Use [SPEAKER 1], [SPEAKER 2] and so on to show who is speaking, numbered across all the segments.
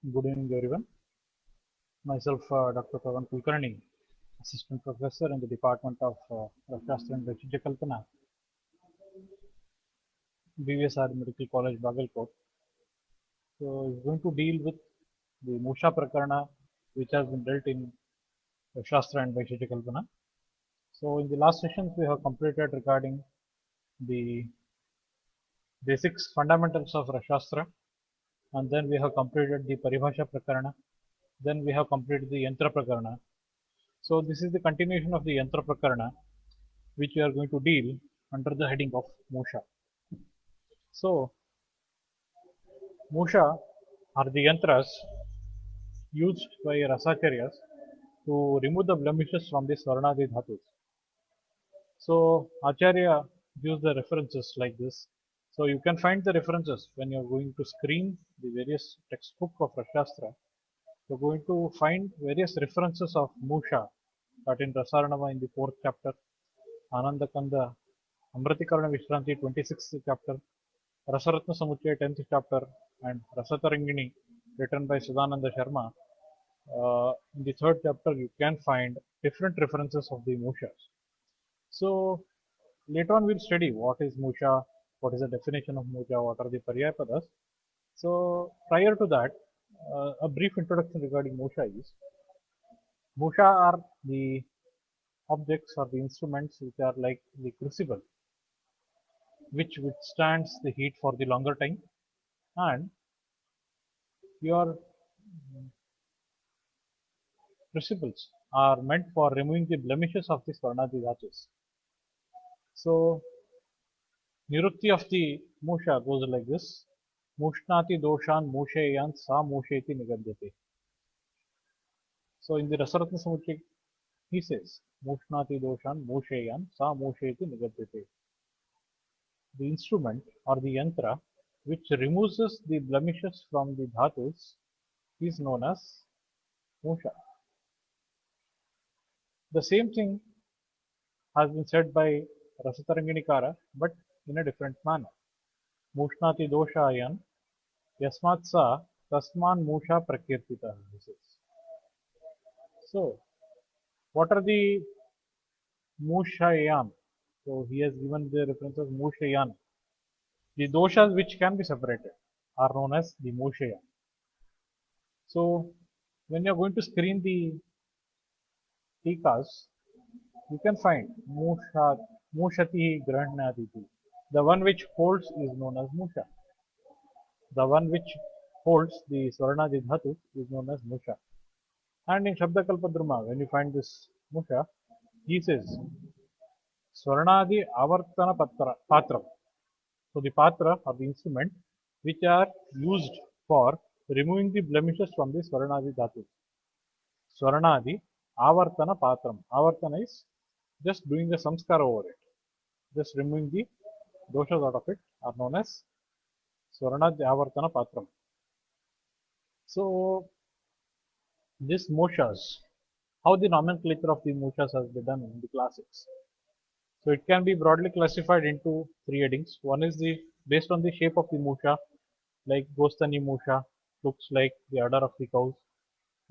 [SPEAKER 1] Good evening, everyone. Myself, Dr. Pavan Kulkarni, Assistant Professor in the Department of Rashastra and Vechija Kalpana, BVSR Medical College, Bagalkot. So, is going to deal with the Musha Prakarana, which has been dealt in Shastra and Vechija Kalpana. So, in the last sessions, we have completed regarding the basics, fundamentals of Rashastra, and then we have completed the Paribhasha Prakarana. Then we have completed the Yantra Prakarana. So, this is the continuation of the Yantra Prakarana, which we are going to deal under the heading of Musha. So, Musha are the yantras used by Rasacharyas to remove the blemishes from the Swarnadi Dhatus. So, Acharya gives the references like this. So, you can find the references when you are going to screen the various textbook of Rashastra. You are going to find various references of Musha, that in Rasaranava in the 4th chapter, Anandakanda, Amratikarana Vishranti 26th chapter, Rasaratna Samuchaya 10th chapter, and Rasatarangini written by Sudananda Sharma. In the 3rd chapter, you can find different references of the Mushas. So later on, we'll study what is Musha, what is the definition of Musha, what are the Paryapadas. So prior to that, a brief introduction regarding Musha is Musha are the objects or the instruments which are like the crucible, which withstands the heat for the longer time, and your crucibles are meant for removing the blemishes of the Swarnadi Dhatus. So, Nirukti of the Musha goes like this: Mushnati doshan mushayan sa musheti nigadyate. So, in the Rasaratna Samuchaya, he says, Mushnati doshan mushayan sa musheti nigadyate. The instrument or the yantra which removes the blemishes from the dhatus is known as Musha. The same thing has been said by Rasataranginikara, but in a different manner. Mushnati doshayan yasmat sa tasman musha prakirtita. So, what are the mushayan? So, he has given the references mushayan. The doshas which can be separated are known as the mushayan. So, when you are going to screen the tikas, you can find mushati grahnaditi. The one which holds is known as musha. The one which holds the Swarnadi Dhatu is known as Musha. And in Shabdakalpadruma, when you find this Musha, he says Swarnadi Avartana Patra. So the Patra or the instrument which are used for removing the blemishes from the Swarnadi Dhatu. Swarnadi Avartana Patram. Avartana is just doing the samskara over it, just removing the doshas out of it are known as Swarnadi Avartana Patram. So these moshas, how the nomenclature of the moshas has been done in the classics. So it can be broadly classified into three headings. One is the based on the shape of the musha, like Gostani musha, looks like the udder of the cows.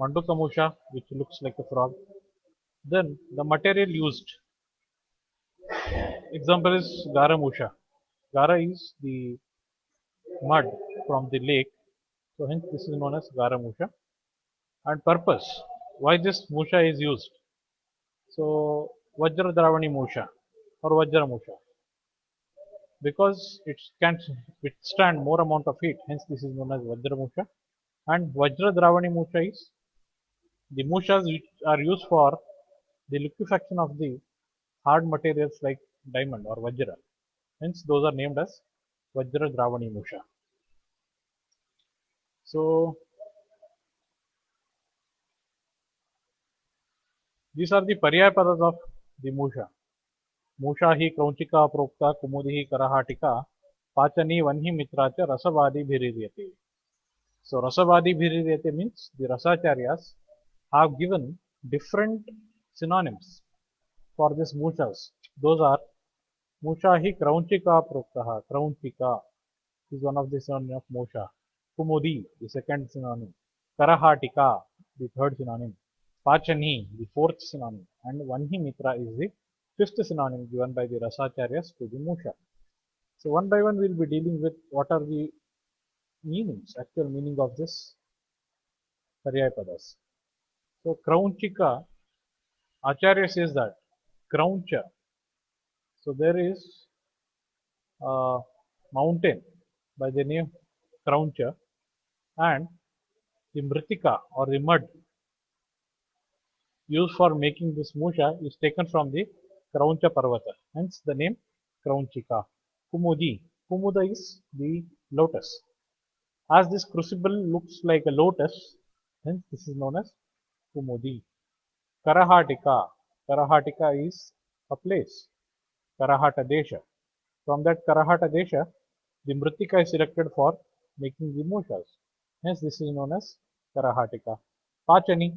[SPEAKER 1] Manduka musha, which looks like a frog. Then the material used. Example is Gara musha. Gara is the mud from the lake. So hence this is known as Gara musha. And purpose, why this musha is used. So Vajra Dravani musha or Vajra musha, because it can withstand more amount of heat, hence this is known as Vajra musha. And Vajra Dravani musha is the mushas which are used for the liquefaction of the hard materials like diamond or Vajra. Hence those are named as Vajra Dravani musha. So these are the Paryapadas of the musha. मूषा ही क्रौंचिका प्रोक्ता कुमुदी कराहाटिका पाचनी वन्ही मित्राच रसवादी भिरीर्यते. So rasavadi भिरीर्यते means the rasacharyas have given different synonyms for this mushas. Those are musha hi kraunchika proktaha. Kraunchika is one of the synonym of musha. Kumudi, the second synonym. Karahatika, the third synonym, Pachani, the fourth synonym, and Vanhi Mitra is the fifth synonym given by the Rasacharyas to the Musha. So one by one we'll be dealing with what are the meanings, actual meaning of this Paryayapadas. So Kraunchika, Acharya says that Krauncha. So there is a mountain by the name Krauncha, and the Mritika or the mud used for making this musha is taken from the Krauncha Parvata, hence the name Kraunchika. Kumudi. Kumuda is the lotus. As this crucible looks like a lotus, hence this is known as Kumudi. Karahatika. Karahatika is a place. Karahata Desha. From that Karahata Desha, the Mritika is selected for making the mushas. Hence this is known as Karahatika. Pachani.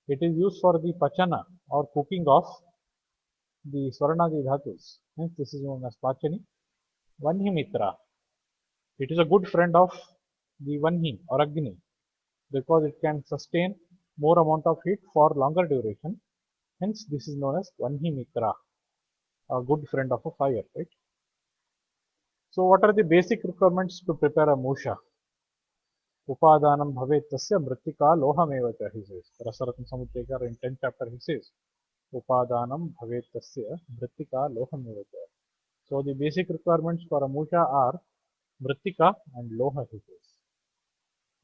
[SPEAKER 1] It is used for the pachana or cooking of the Swarnadi Dhatus. Hence this is known as Pachani. Vanhi Mitra. It is a good friend of the Vanhi or Agni because it can sustain more amount of heat for longer duration. Hence this is known as Vanhi Mitra, a good friend of a fire, right? So what are the basic requirements to prepare a musha? Upadanam bhavet tasya mritika loham eva, he says. Rasaratna Samudrayakar in 10th chapter he says. Upadanam bhavet tasya mritika loham eva. So the basic requirements for a musha are mritika and loha, he says.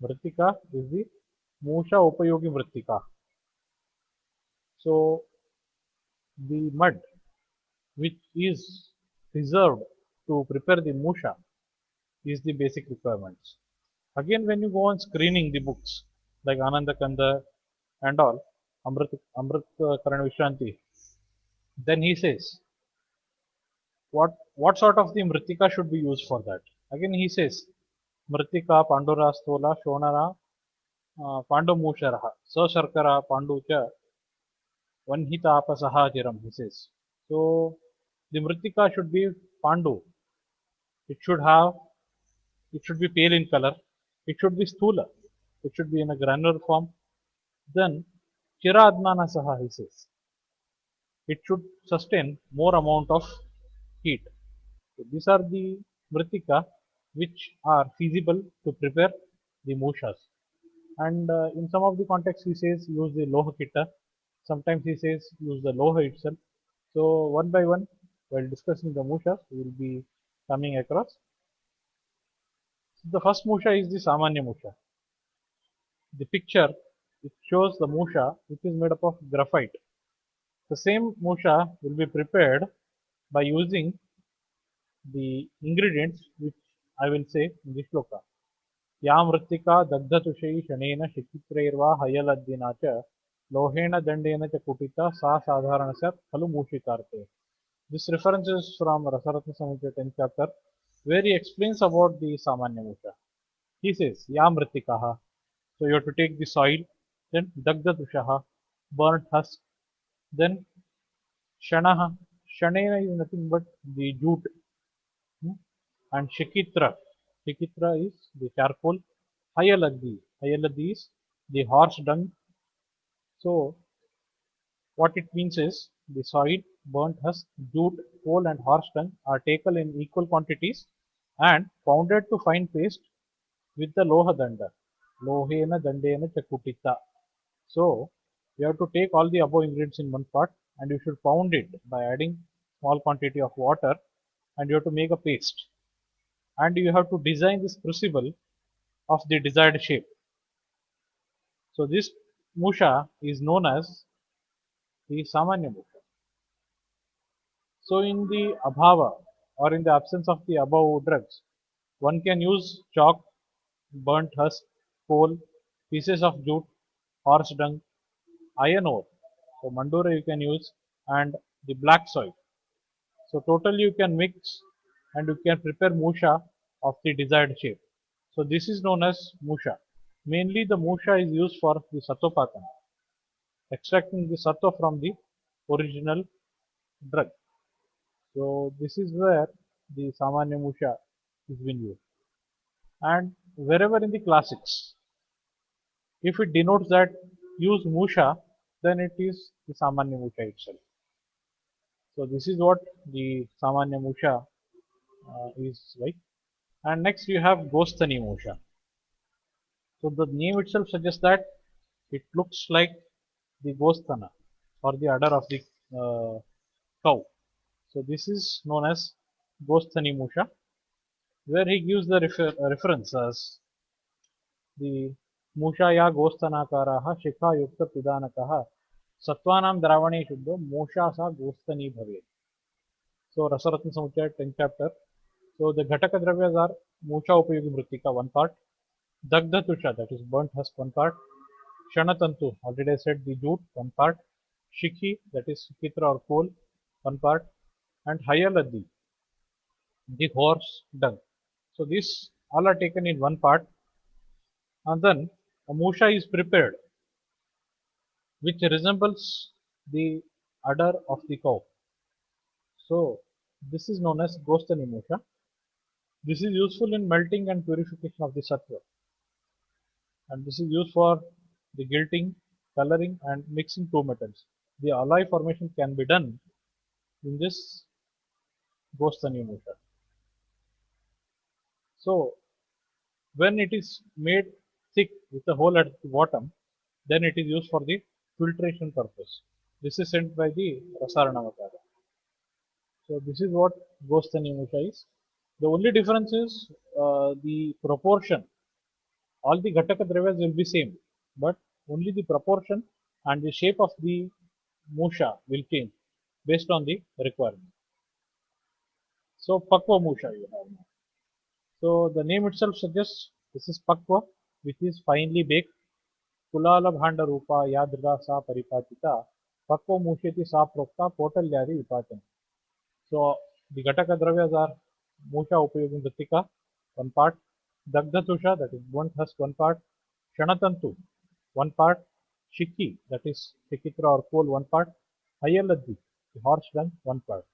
[SPEAKER 1] Mritika is the musha upayogi mritika. So the mud which is reserved to prepare the musha is the basic requirements. Again, when you go on screening the books like Ananda Kanda and all, Amrit Karan Vishranti, then he says, what sort of the mritika should be used for that? Again, he says, mritika pandura stola shonara pandamusharaha sasharkara panducha vanhitapasahajiram, he says. So the mritika should be pandu. It should have, it should be pale in color. It should be stula. It should be in a granular form. Then chiradmana saha, he says. It should sustain more amount of heat. So these are the mritika which are feasible to prepare the mushas. And in some of the contexts he says use the loha kitta. Sometimes he says use the loha itself. So one by one, while discussing the mushas, we will be coming across. The first musha is the samanya musha. The picture, it shows the musha which is made up of graphite. The same musha will be prepared by using the ingredients which I will say in this shloka. या मृत्तिका दग्धतुषैः शनेन शिखित्रैर्वा हयलद्दिना च लोहेन दण्डेन च कुटिता सा साधारण स्यात् खलु मूषिकार्थे. This reference is from Rasaratna Samhita 10th chapter, where he explains about the Samanya Musha. He says, Ya mritikaha. So you have to take the soil, then dagda tushaha, burnt husk, then shanaha. Shanena is nothing but the jute. And shikitra. Shikitra is the charcoal. Hayaladi. Hayaladi is the horse dung. So what it means is the soil, burnt husk, jute, coal and horse dung are taken in equal quantities and pounded to fine paste with the loha danda. Lohena dandena chakutita. So you have to take all the above ingredients in one pot and you should pound it by adding small quantity of water and you have to make a paste. And you have to design this crucible of the desired shape. So this musha is known as the samanya musha. So in the abhava or in the absence of the above drugs, one can use chalk, burnt husk, coal, pieces of jute, horse dung, iron ore. So mandura you can use and the black soil. So totally you can mix and you can prepare musha of the desired shape. So this is known as musha. Mainly the musha is used for the satopatan, extracting the sattva from the original drug. So this is where the samanya musha is being used. And wherever in the classics, If it denotes that use Musha, then it is the Samanya Musha itself. So this is what the Samanya Musha is like. And next you have Gosthani Musha. So the name itself suggests that it looks like the Gosthana or the udder of the cow. So this is known as Gosthani Musha, where he gives the reference as the Musha ya Gosthanakaraha Shikha Yukta Pidanakaha Satvanam Dravane Shuddho Mosha sa Gosthani Bhave. So Rasaratna Samuchaya 10th chapter. So the Ghataka Dravyas are Musha Upayugi Mritika, one part. Dagdha Tusha, that is burnt husk, one part. Shanatantu, already I said the jute, one part. Shikhi, that is Kitra or coal, one part. And Hayaladdi, the horse dung. So these all are taken in one part. And then a musha is prepared, which resembles the udder of the cow. So this is known as Gosthani musha. This is useful in melting and purification of the sattva. And this is used for the gilting, coloring, and mixing two metals. The alloy formation can be done in this Gosthani musha. So when it is made thick with a hole at the bottom, then it is used for the filtration purpose. This is sent by the Rasaranavakara. So this is what Gosthani musha is. The only difference is the proportion. All the Ghataka Dravyas will be same, but only the proportion and the shape of the musha will change based on the requirement. So Pakva musha you have now. So the name itself suggests this is Pakva, which is finely baked. Kulala Bhanda Rupa Yadrida Sa Paripatita Pakva Musheti Sa Prokta Potalyadi Vipatan. So the Ghataka Dravyas are Musha Upayogin Ritika, one part. Dagdha Tusha, that is burnt husk, one part. Shanatantu, one part. Shiki, that is Shikitra or coal, one part. Hayaladdi, the horse dung, one part.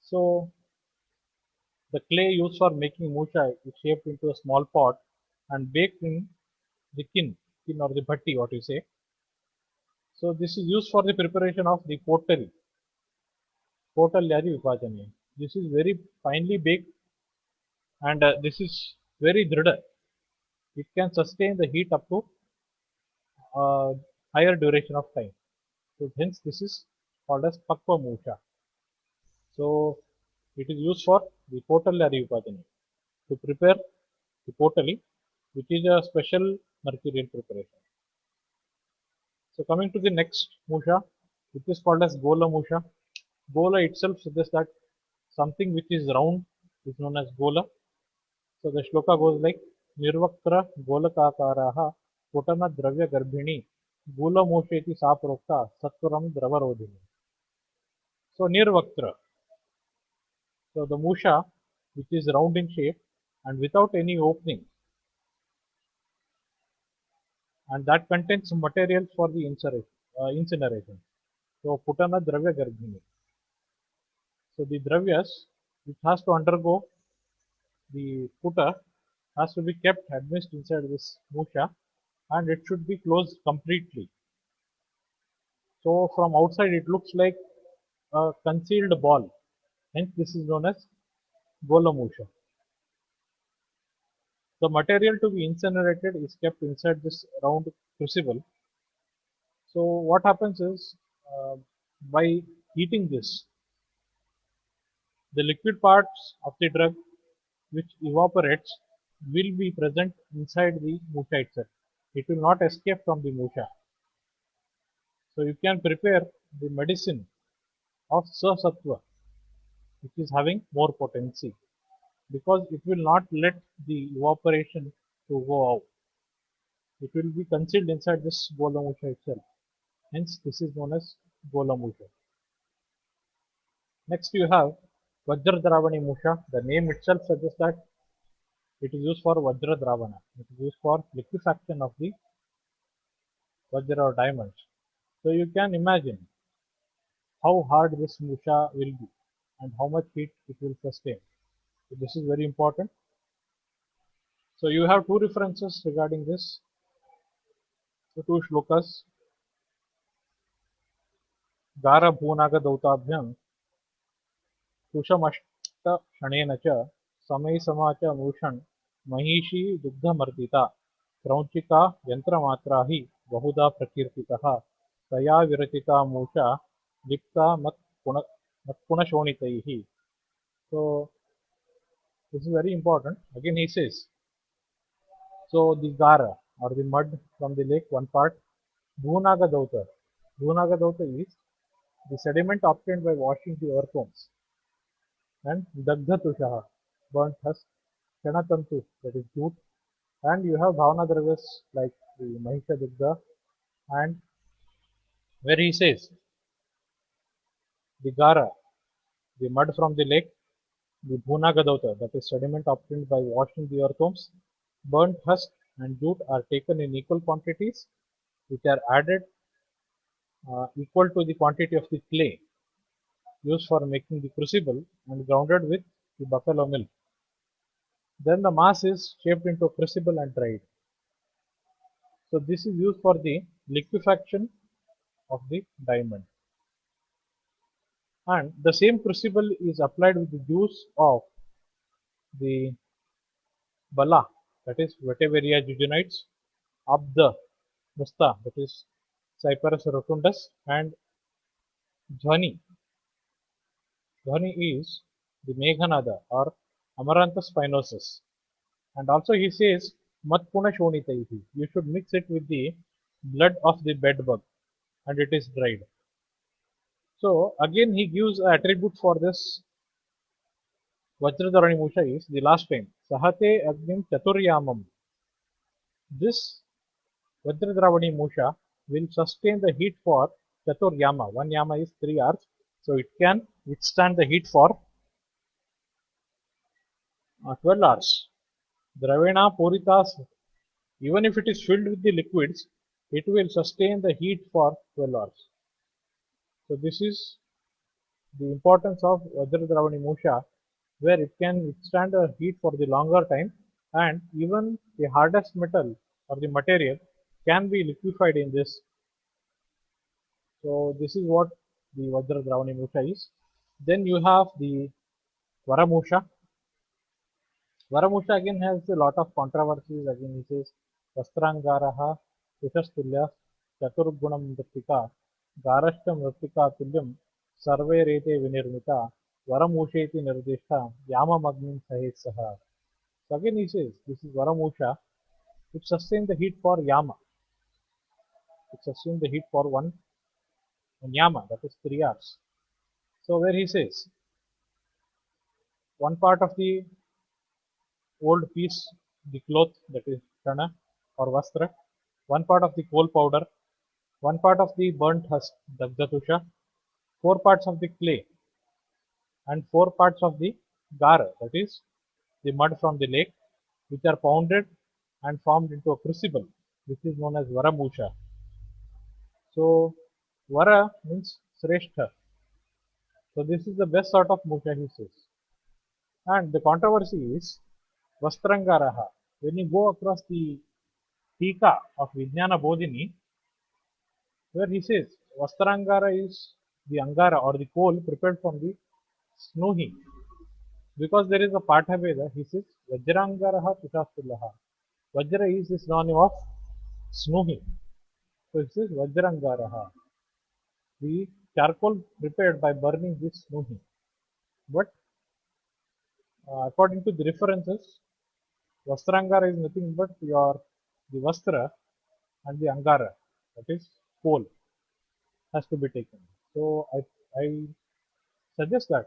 [SPEAKER 1] So the clay used for making musha is shaped into a small pot and baked in the kin or the bhatti, what you say. So this is used for the preparation of the pottery, Potalyadi Vipajani. This is very finely baked and this is very drida. It can sustain the heat up to uh, higher duration of time. So hence this is called as Pakva Musha. So it is used for the Potalyadi Vipajani to prepare the pottery, which is a special mercurial preparation. So coming to the next Musha, which is called as Gola Musha. Gola itself suggests that something which is round is known as Gola. So the shloka goes like Nirvaktra Golakakaraha Putana Dravya Garbhini Gula Mosheti Saprokta Satvaram Dravarodhini. So Nirvaktra. So the Musha, which is round in shape and without any opening, and that contains materials for the incineration. So Putana Dravya Garbhini. So the Dravyas, which has to undergo the puta, has to be kept admixed inside this musha and it should be closed completely. So from outside it looks like a concealed ball. Hence this is known as gola musha. The material to be incinerated is kept inside this round crucible. So what happens is by heating this, the liquid parts of the drug which evaporates will be present inside the musha itself. It will not escape from the musha. So you can prepare the medicine of sasattva, which is having more potency, because it will not let the evaporation to go out. It will be concealed inside this Golamusha itself. Hence, this is known as Golamusha. Next, you have Vajradravani Musha. The name itself suggests that it is used for Vajradravana. It is used for liquefaction of the Vajra or diamonds. So you can imagine how hard this Musha will be and how much heat it will sustain. So this is very important. So you have two references regarding this. So two shlokas. गार भूनागदौताभ्यां कुशमष्टशणेन च समयसमा च मूषन् महिषी दुग्धमर्दिता क्रौञ्चिका यन्त्रमात्रा हि बहुधा प्रकीर्तितः तया विरचिता मूषा लिप्ता मत्पुणशोणितैः. So this is very important. Again he says, so the gara or the mud from the lake, one part, Bhunagadauta. Bhunagadauta is the sediment obtained by washing the earthworms, and Dagdhatushaha, burnt husk, Shanatantu, that is jute, and you have Bhavana Dravyas like the Mahisha Dugdha, and where he says the Gara, the mud from the lake, the Bhunagadauta, that is sediment obtained by washing the earthworms, burnt husk and jute are taken in equal quantities, which are added equal to the quantity of the clay used for making the crucible and grounded with the buffalo milk. Then the mass is shaped into a crucible and dried. So this is used for the liquefaction of the diamond. And the same crucible is applied with the juice of the bala, that is Vetiveria jejunites, abda, musta, that is Cyperus rotundus, and dhwani. Dhwani is the Meghanada or Amaranthus spinosus. And also he says, Matpuna shonitaihi. You should mix it with the blood of the bedbug and it is dried. So again he gives an attribute for this Vajradharani Musha is the last time. Sahate Agnim Chaturyamam. This Vajradharani Musha will sustain the heat for Chaturyama. One yama is 3 hours. So it can withstand the heat for 12 hours. Dravena Puritas, even if it is filled with the liquids, it will sustain the heat for 12 hours. So this is the importance of Vajradravani Musha, where it can withstand the heat for the longer time, and even the hardest metal or the material can be liquefied in this. So this is what the Vajradravani Musha is. Then you have the Varamusha. Varamusha again has a lot of controversies. Again he says Vastrangaraha Kushastulya Chaturgunam Mritika Garashta Mritika Tulyam Sarve Rete Vinirmita Varamusheti Nirdishta Yamamagnin Sahet Saha. So again he says this is Varamusha which sustains the heat for Yama. It sustains the heat for one Yama, that is 3 hours. So where he says one part of the old piece, the cloth, that is chana or vastra, one part of the coal powder, one part of the burnt husk, dagdatusha, 4 parts of the clay, and 4 parts of the gara, that is the mud from the lake, which are pounded and formed into a crucible, which is known as varamusha. So vara means sreshta. So this is the best sort of musha, he says. And the controversy is Vastrangaraha. When you go across the Tika of Vijnana Bodhini, where he says Vastrangara is the Angara or the coal prepared from the Snuhi. Because there is a Patha Veda, he says Vajrangaraha Tushastullaha. Vajra is the synonym of Snuhi. So it says Vajrangaraha. The charcoal prepared by burning this Snuhi. But according to the references, Vastrangara is nothing but the Vastra and the Angara, that is coal, has to be taken. So I suggest that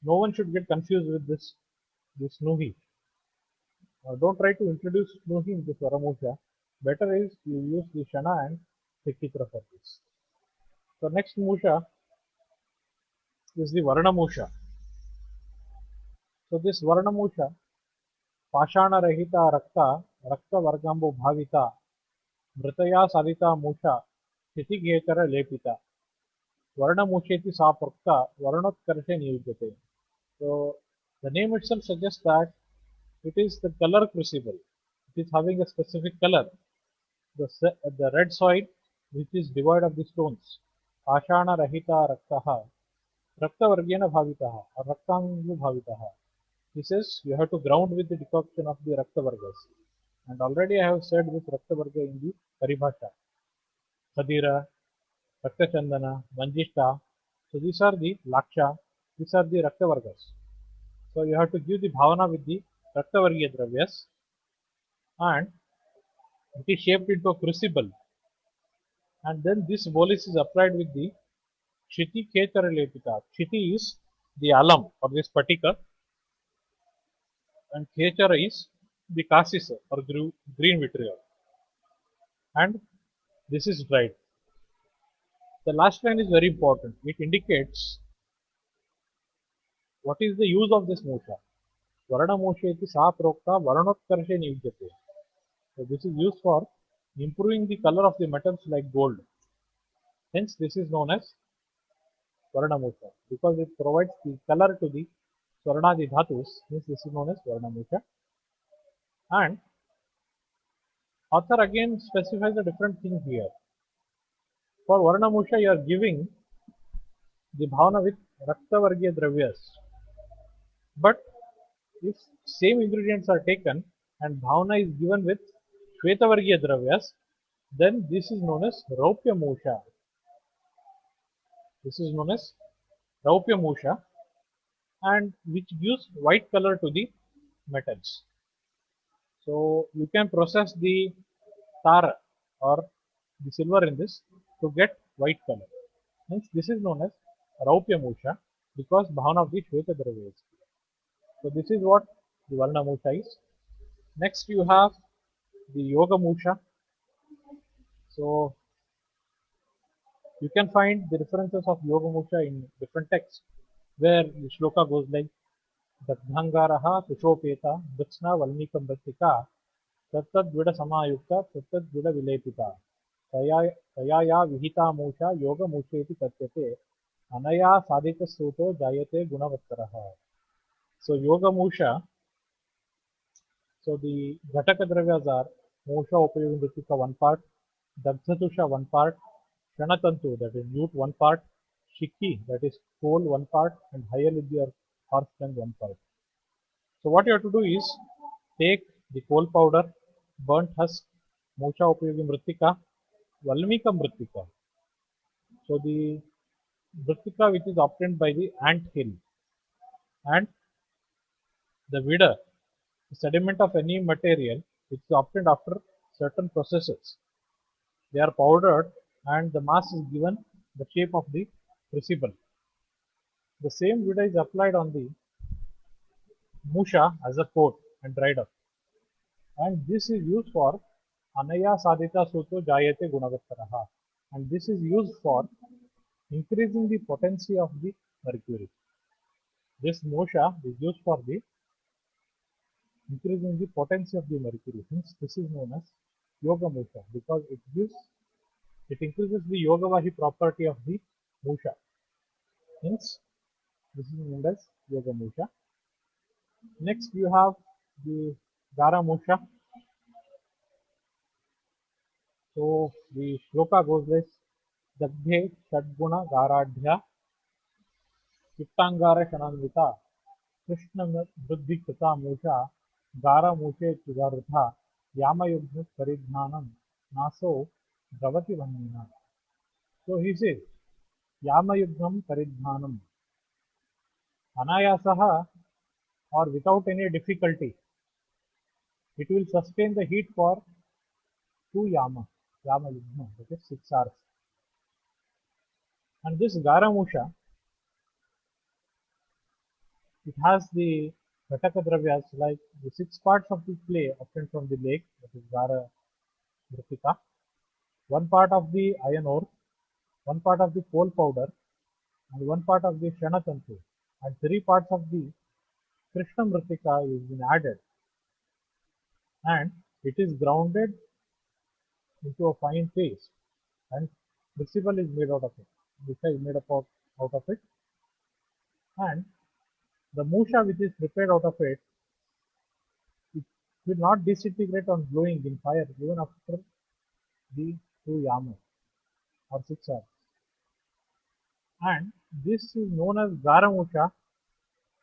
[SPEAKER 1] no one should get confused with this Nuhi. Don't try to introduce Nuhi in this Varamusha. Better is you use the Shana and Tikitra for this. So next Musha is the Varna Musha. So this Varna Musha, Pashana Rahita Rakta, Rakta Vargambo Bhavita, Mritaya Salita Musha, Shitigetara Lepita. Varnamusheti sa prokta Varnotkarshe niyujyate. So the name itself suggests that it is the color crucible. It is having a specific color. the red soil which is devoid of the stones. Pashana Rahita Raktaha Raktavargena Bhavitaha or Raktangu Bhavitaha. He says you have to ground with the decoction of the Raktavargas. And already I have said this Raktavarga in the Paribhasha. Khadira, Raktachandana, Manjishta. So these are the Laksha, these are the Raktavargas. So you have to give the Bhavana with the Raktavargiya Dravyas, and it is shaped into a crucible, and then this bolus is applied with the Kshiti Ketara Lepita. Kshiti is the alum or this patika, and Ketara is the cassis or green vitriol, and this is dried. The last line is very important. It indicates what is the use of this Mosha. Varna Mosha iti sa prokta Varnotkarshe niyujyate. So this is used for improving the color of the metals like gold. Hence this is known as Varna Mosha because it provides the color to the Swarnadi Dhatus. Hence this is known as Varna Mosha. And author again specifies a different thing here. For Varna Mosha you are giving the Bhavana with Raktavargiya Dravyas. But if same ingredients are taken and Bhavana is given with Shvetavargiya Dravyas, then this is known as Raupya Mosha. This is known as Raupya Mosha, and which gives white color to the metals. So you can process the tar or the silver in this to get white color. Hence this is known as Raupya Musha because Bhavana of the Shweta Dravya is. So this is what the Varna Musha is. Next you have the Yoga Musha. So you can find the references of Yoga Musha in different texts where the shloka goes like Dadhangaraha Sushopeta Dachna Valmikam Bhattika Tattadvida Samayukta Tattadvida Vilepita तया या विहिता मूषा योग मूषेति कथ्यते अनया साधितस्तुतो जायते गुणवत्तरः. So yoga musha, so the ghataka dravyas are musha upayogam ritika one part, dagdhatusha one part, shanatantu that is jute one part, shikhi that is coal one part, and hayalidhi or horse dung one part. So what you have to do is take the coal powder, burnt husk, musha upayogam ritika, valmika mritika. So the mritika which is obtained by the ant hill, and the vida, the sediment of any material which is obtained after certain processes. They are powdered and the mass is given the shape of the crucible. The same vida is applied on the musha as a coat and dried up. And this is used for Anaya Sadhita Suto Jayate Gunavattaraha. And this is used for increasing the potency of the mercury. This musha is used for the increasing the potency of the mercury. Hence, this is known as Yoga Musha because it increases the Yogavahi property of the Musha. Hence, this is known as Yoga Musha. Next, you have the Gara Musha. So, the shloka goes like Dagdhe Shadguna Garadhya Chittangara Shananvita Krishna Buddhi Krita Musha Gara Mushe Chudartha Yama Yugna Paridhanam Naso Dravati Vanina. So he says Yamayugnam Paridhanam Anayasaha or without any difficulty. It will sustain the heat for 2 Yama Yugna, that is 6 hours. And this Garamusha, it has the Ghataka Dravyas like the 6 parts of the clay obtained from the lake, that is Gara Mritika, 1 part of the iron ore, 1 part of the coal powder, and 1 part of the Shanatantu, and 3 parts of the Krishna Mritika is been added, and it is grounded into a fine paste, and crucible is made out of it. Musha is made up out of it, and the musha which is prepared out of it, it will not disintegrate on glowing in fire even after the two yamas or 6 arms. And this is known as Garamusha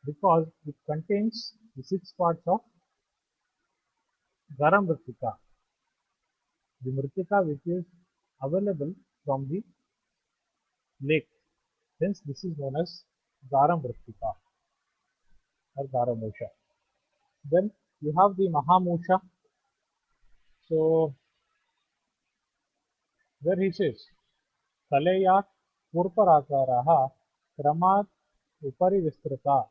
[SPEAKER 1] because it contains the 6 parts of Garam Mritika, the Mritika which is available from the lake. Hence, this is known as Garam Mritika or Garamusha. Then you have the Mahamusha. So, where he says, Kaleya Purparakaraha Kramat Upari Vistrata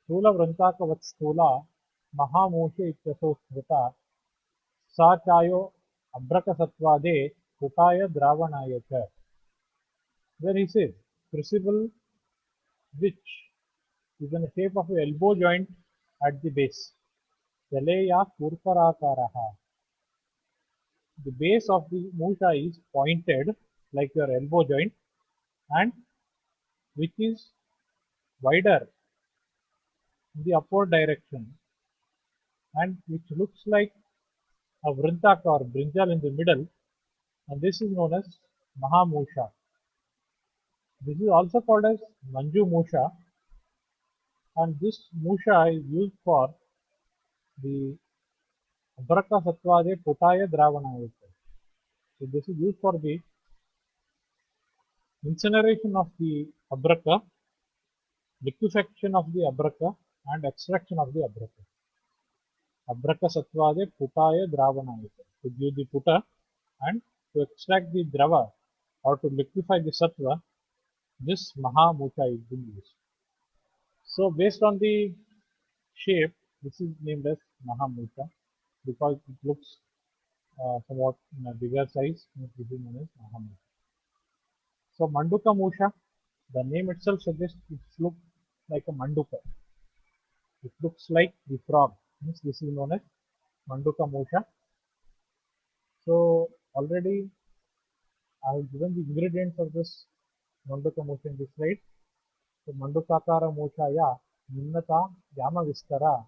[SPEAKER 1] स्थूलवृन्ताकवत्स्थूला महामूषे इत्यसौ स्मृता सा चायो अभ्रकसत्वादे कुटाय द्रावणाय च. Where he says crucible which is in the shape of an elbow joint at the base. Jaleya Purparakaraha. The base of the musha is pointed like your elbow joint and which is wider in the upward direction and which looks like a vrintaka or brinjal in the middle, and this is known as Mahamusha. This is also called as Manju Musha, and this Musha is used for the Abraka Satvade Putaya Dravana. So this is used for the incineration of the Abraka, liquefaction of the Abraka, and extraction of the Abraka. Abraka Satvade Putaya Dravana. To give the Puta and to extract the Drava or to liquefy the Sattva, this Mahamusha is being used. So based on the shape, this is named as Mahamusha because it looks somewhat in a bigger size. This is known as Mahamusha. So Manduka Musha, the name itself suggests it looks like a Manduka. It looks like the frog. Hence this is known as Manduka Musha. So already I have given the ingredients of this Manduka Musha in this slide. So Mandukakara Musha ya Ninnata Yama Vistara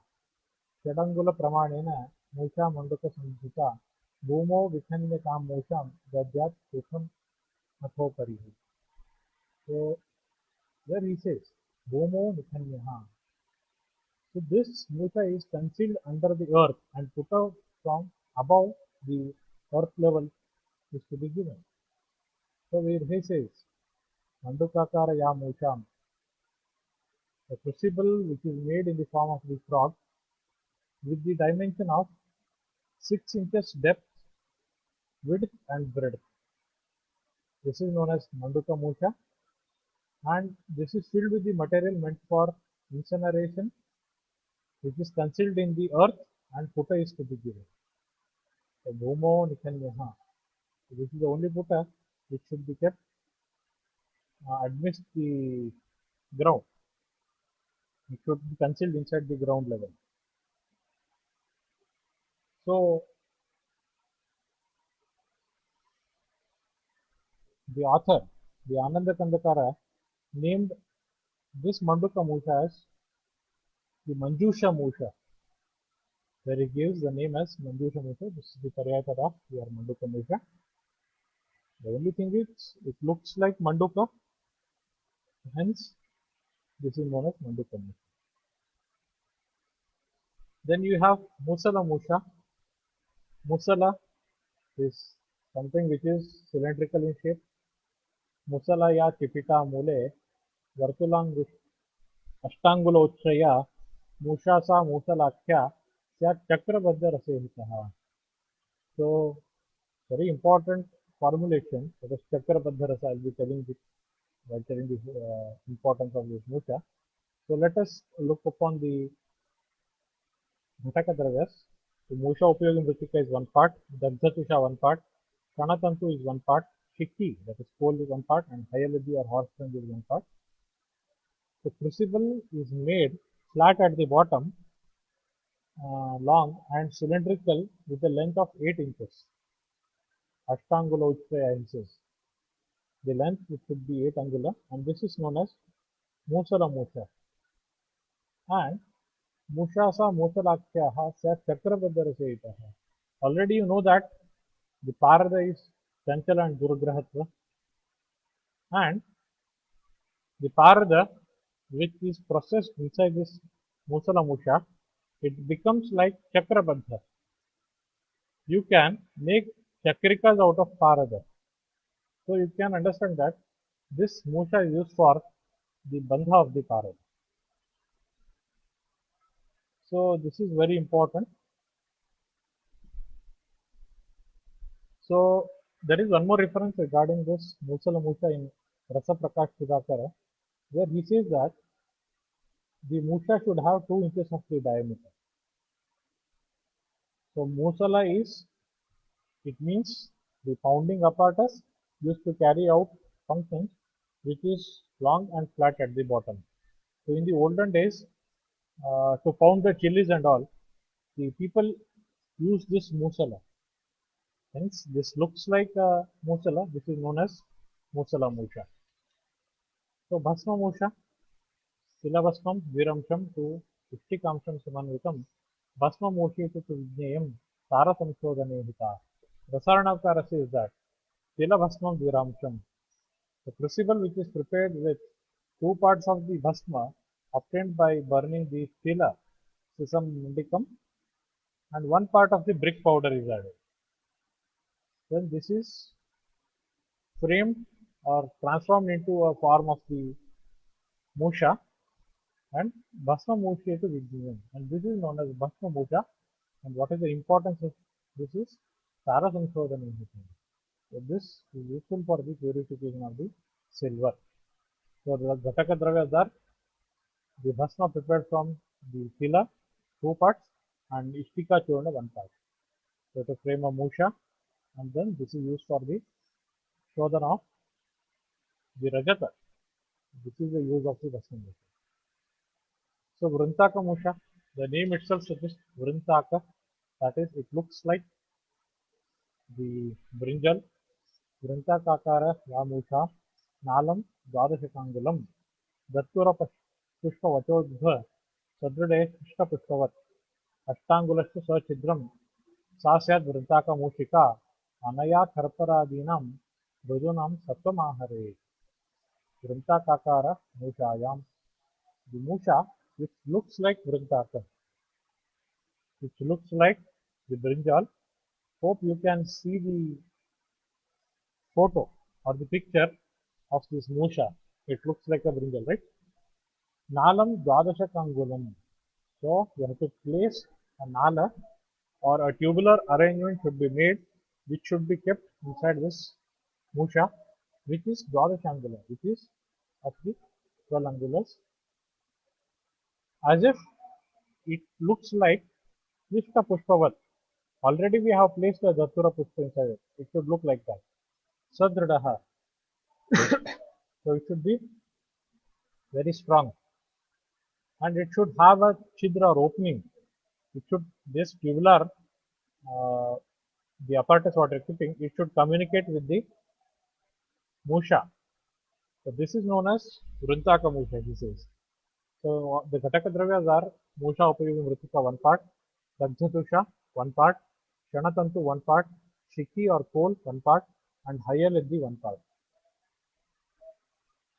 [SPEAKER 1] षडङ्गुल प्रमाणेन मूषा मंडक संहिता भूमौ विखन्यतां मूषां दद्यात् सुखम् अथोपरि. So where he says भूमौ विखन्यः. So this musha is concealed under the earth and put out from above the earth level is to be given. So where he says mandukakara ya musham, a crucible which is made in the form of the frog with the dimension of 6 inches depth, width and breadth. This is known as Manduka Musha, and this is filled with the material meant for incineration, which is concealed in the earth and Puta is to be given. So Bhumo Nikanyaha. So this is the only Puta which should be kept amidst the ground. It should be concealed inside the ground level. So the author, the Ananda Kandakara, named this Manduka Musha as the Manjusha Musha, where he gives the name as Manjusha Musha. This is the Paryata of your Manduka Musha. The only thing is, it looks like Manduka, hence this is known as Manduka Musha. Then you have Musala Musha. Musala is something which is cylindrical in shape. Musala ya tipita mule vartulangush अष्टांगुलोच्छया मूषासा मूसलाख्या स्यात् चक्रबद्ध रसेहितः. So very important formulation, that is Chakrabaddha Rasa. I will be telling this while telling the importance of this musha. So let us look upon the Ghataka Dravyas. So Musha Upayogam Vritika is one part, Dagdhatusha one part, Kanatantu is one part, Shikti, that is coal is one part, and Hayaladi or horse trunk is one part. The crucible is made flat at the bottom, long and cylindrical with a length of 8 inches. Ashtangula Uchraya inches. The length it should be 8 angula, and this is known as Musala Musha. And Mushasa Musalakyaha Sat Chakrabaddha Rasayitaha. Already you know that the Parada is Chanchala and Durugrahatva, and the Parada, which is processed inside this Musala Musha, it becomes like Chakrabandha. You can make Chakrikas out of Parada. So you can understand that this Musha is used for the Bandha of the Parada. So this is very important. So there is one more reference regarding this Musala Musha in Rasa Prakash Sudhakara, where he says that the Musha should have 2 inches of the diameter. So Musala is, it means the pounding apparatus used to carry out functions which is long and flat at the bottom. So in the olden days, to pound the chilies and all, the people use this Musala. Hence, this looks like a Musala. This is known as Musala Musha. So Bhasma Musha, Silabhasmam Viramsham to Ishtikamsham Samanvitam, Bhasma Moshita to Vijnayam, Tara Samshodhane Hita. Rasaranavkara says that Silabhasmam Viramsham, the crucible which is prepared with 2 parts of the Bhasma obtained by burning the Sila, Sisam Mundikam, and 1 part of the brick powder is added. Then this is framed or transformed into a form of the Musha and Bhasma Musha to Vijnayam. And this is known as Bhasma Musha. And what is the importance of this is Tara Samshodhana. So this is useful for the purification of the silver. So the Ghataka Dravyas are the Bhasma prepared from the Tila, 2 parts, and Ishtika Churna, 1 part. So to frame a Musha, and then this is used for the Shodhana of the Rajata. This is the use of the Bhasma Musha. So Vrintaka Musha, the name itself suggests Vrintaka, that is, it looks like the brinjal. Vrintaka ya Musha, Nalam Dwadashakangulam, Dattura Pushpavachodhva, Sadrude Krishna Pushpavat, Ashtangulasya Sachidram, Sasyad Vrintaka Mushika, Anaya Karparadinam, Rudunam Satvamahare, Vrintakakara Mushayam. The Musha, which looks like Vrintaka, which looks like the brinjal. Hope you can see the photo or the picture of this Musha. It looks like a brinjal, right? Nalam Dwadasha Kangulam. So you have to place a nala or a tubular arrangement should be made which should be kept inside this Musha, which is Dwadashangulam, which is of the 12 angulars, as if it looks like Krishna Pushpavat. Already we have placed a Datura Pushpa inside it. It should look like that. Sadradaha. So it should be very strong. And it should have a chidra or opening. It should, this tubular, uh, the apparatus what you're keeping, it should communicate with the Musha. So this is known as Vrintaka Musha, he says. So the Ghataka Dravyas are Musha Upayuga Mritika 1 part, Dagdhatusha 1 part, Shanatantu 1 part, Shiki or coal 1 part, and Hayaleddi 1 part.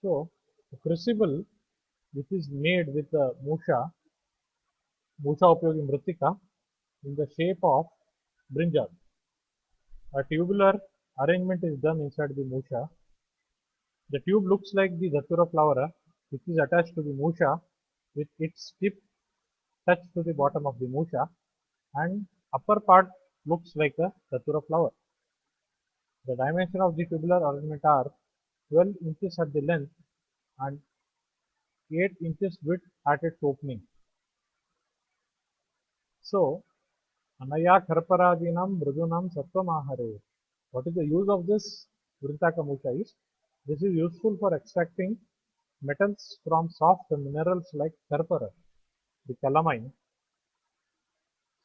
[SPEAKER 1] So the crucible which is made with the Musha Upayuga Mritika in the shape of brinjal. A tubular arrangement is done inside the Musha. The tube looks like the Datura flower which is attached to the Musha with its tip touched to the bottom of the Musha, and upper part looks like a Datura flower. The dimension of the tubular arrangement are 12 inches at the length and 8 inches width at its opening. So, Anaya Karparadinam Mridunam Sattvam. What is the use of this Vrintaka Musha is? This is useful for extracting metals from soft minerals like Karpara, the calamine.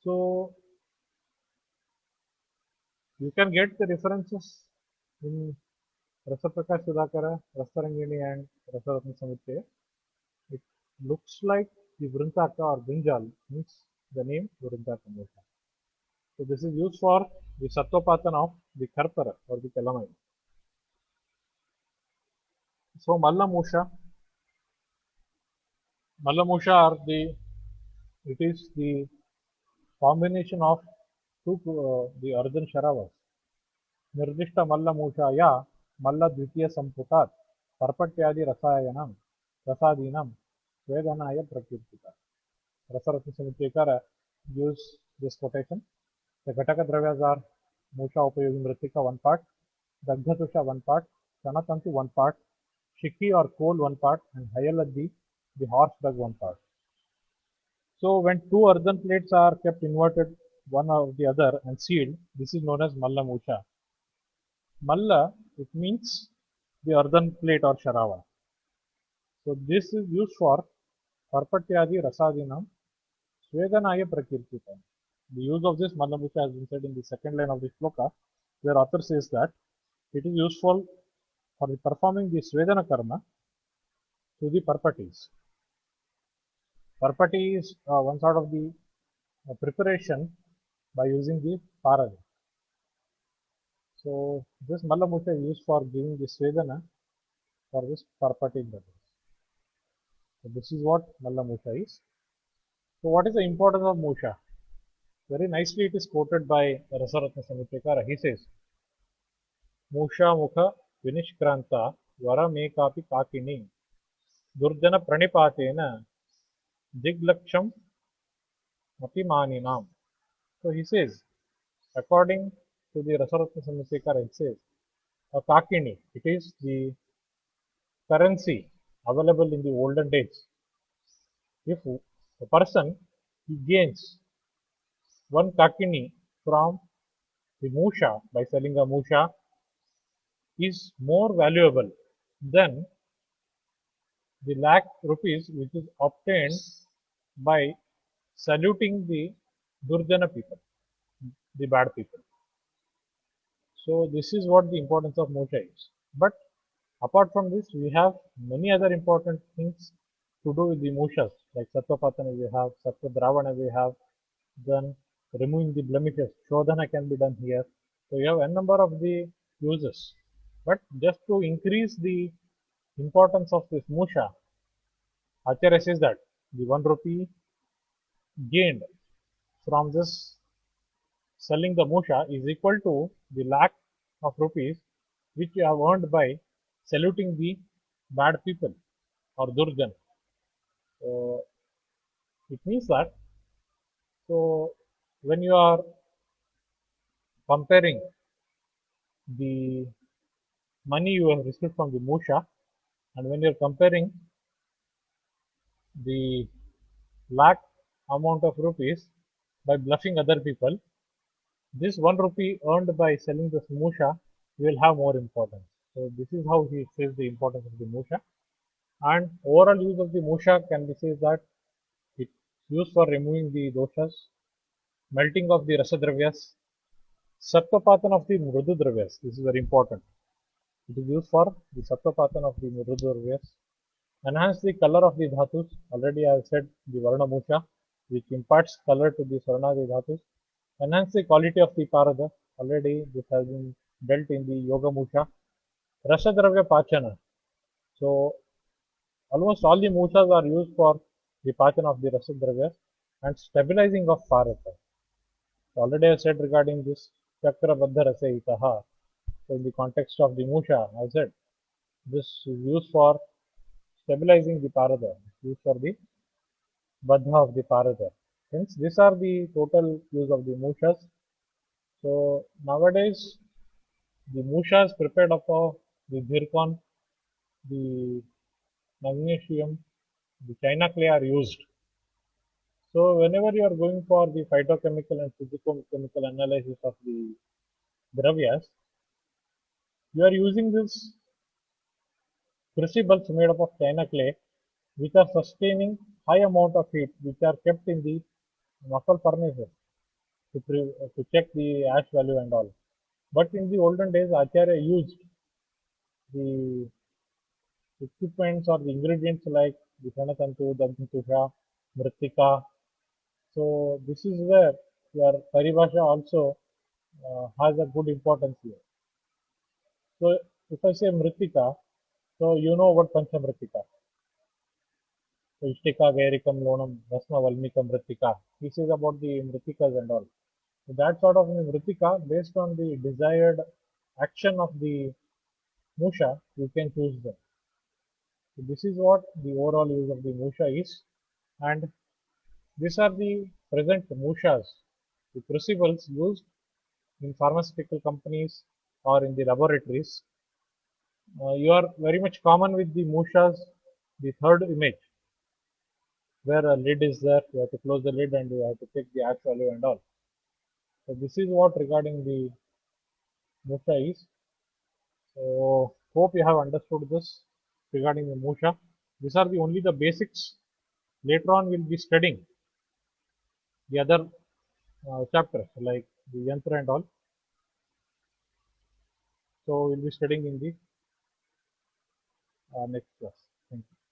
[SPEAKER 1] So, you can get the references in Rasa Prakash Sudhakara, Rasarangini and Rasaratna Samutaya. It looks like the Vrintaka or Brinjal, means the name Vrintaka Musha. So this is used for the Sattopatana of the Karpara or the calamine. So Mallamusha are it is the combination of two the Ardhan Sharavas. निर्दिष्ट मल्लमूषाया मल्लद्वितीयसम्पुटात् पर्पट्यादि रसादीनां स्वेदनाय प्रकीर्तिता. Rasarasna Samuchekara use this quotation. The Ghataka Dravyas are Musha Upayogi Mritika 1 part, Dagdhatusha 1 part, Chanatantu 1 part, Shiki or coal 1 part, and Hayaladdi, the horse drug 1 part. So when two earthen plates are kept inverted one of the other and sealed, this is known as Malla Musha. Malla, it means the earthen plate or Sharava. So this is used for Parpatyadi Rasadinam Swedanaya Prakirtita. The use of this Mallamusha has been said in the second line of the shloka, where author says that it is useful for performing the Svedana Karma to the Parpatis. Parpati is one sort of the preparation by using the Parada. So this Mallamusha is used for giving the Svedana for this Parpati brothers. So this is what Mallamusha is. So what is the importance of Musha? Very nicely it is quoted by Rasaratna Samuchekara. He says, Musha Mukha Vinishkranta Varamekapi Kakini Durjana Pranipatena Diglaksham Mapimaninam. So he says, according to the Rasaratna Samuchekara, it says, a Kakini, it is the currency available in the olden days. If a person he gains one Kakini from the Musha by selling a Musha is more valuable than the lakh rupees which is obtained by saluting the Durjana people, the bad people. So this is what the importance of Musha is. But apart from this, we have many other important things to do with the Mushas, like Sattva we have, Sattva Dravana we have, then removing the blemishes, Shodhana can be done here. So you have a number of the uses. But just to increase the importance of this Musha, Acharya says that the 1 rupee gained from this selling the Musha is equal to the lakh of rupees which you have earned by saluting the bad people or Durjan. So it means that so when you are comparing the money you have received from the Musha and when you are comparing the lakh amount of rupees by bluffing other people, this 1 rupee earned by selling the Musha will have more importance. So this is how he says the importance of the Musha. And overall use of the Musha can be said that it's used for removing the doshas, melting of the rasadravyas, sattva of the mrudu dravyas. This is very important. It is used for the sattva of the mrudu dravyas. Enhance the color of the dhatus. Already I have said the varna musha, which imparts color to the sarnadi dhatus. Enhance the quality of the parada. Already this has been dealt in the yoga musha. Rasadravya pachana. So almost all the mushas are used for the pachana of the rasadravyas and stabilizing of parada. So already I said regarding this chakra baddha rasaitaha. So in the context of the musha, I said this is used for stabilizing the parada, used for the baddha of the parada. Hence, these are the total use of the mushas. So nowadays, the mushas prepared of the zircon, the magnesium, the china clay are used. So whenever you are going for the phytochemical and physicochemical analysis of the dravyas, you are using this crucibles made up of china clay, which are sustaining high amount of heat, which are kept in the muffle furnaces to check the ash value and all. But in the olden days, Acharya used the equipments or the ingredients like the Dhanatantu, Dagdhatusha, Mritika. So this is where your paribhasha also has a good importance here. So if I say Mritika, so you know what Panchamritika. So Ishtika, Gairikam, Lonam, Rasma, Valmika, Mritika. This is about the Mritikas and all. So that sort of Mritika, based on the desired action of the Musha, you can choose them. So this is what the overall use of the Musha is. And these are the present Mushas, the crucibles used in pharmaceutical companies or in the laboratories. You are very much common with the Mushas, the third image, where a lid is there, you have to close the lid and you have to take the ash value and all. So this is what regarding the Musha is. So hope you have understood this regarding the Musha. These are the only the basics. Later on we'll be studying the other chapters like the Yantra and all. So we'll be studying in the next class. Thank you.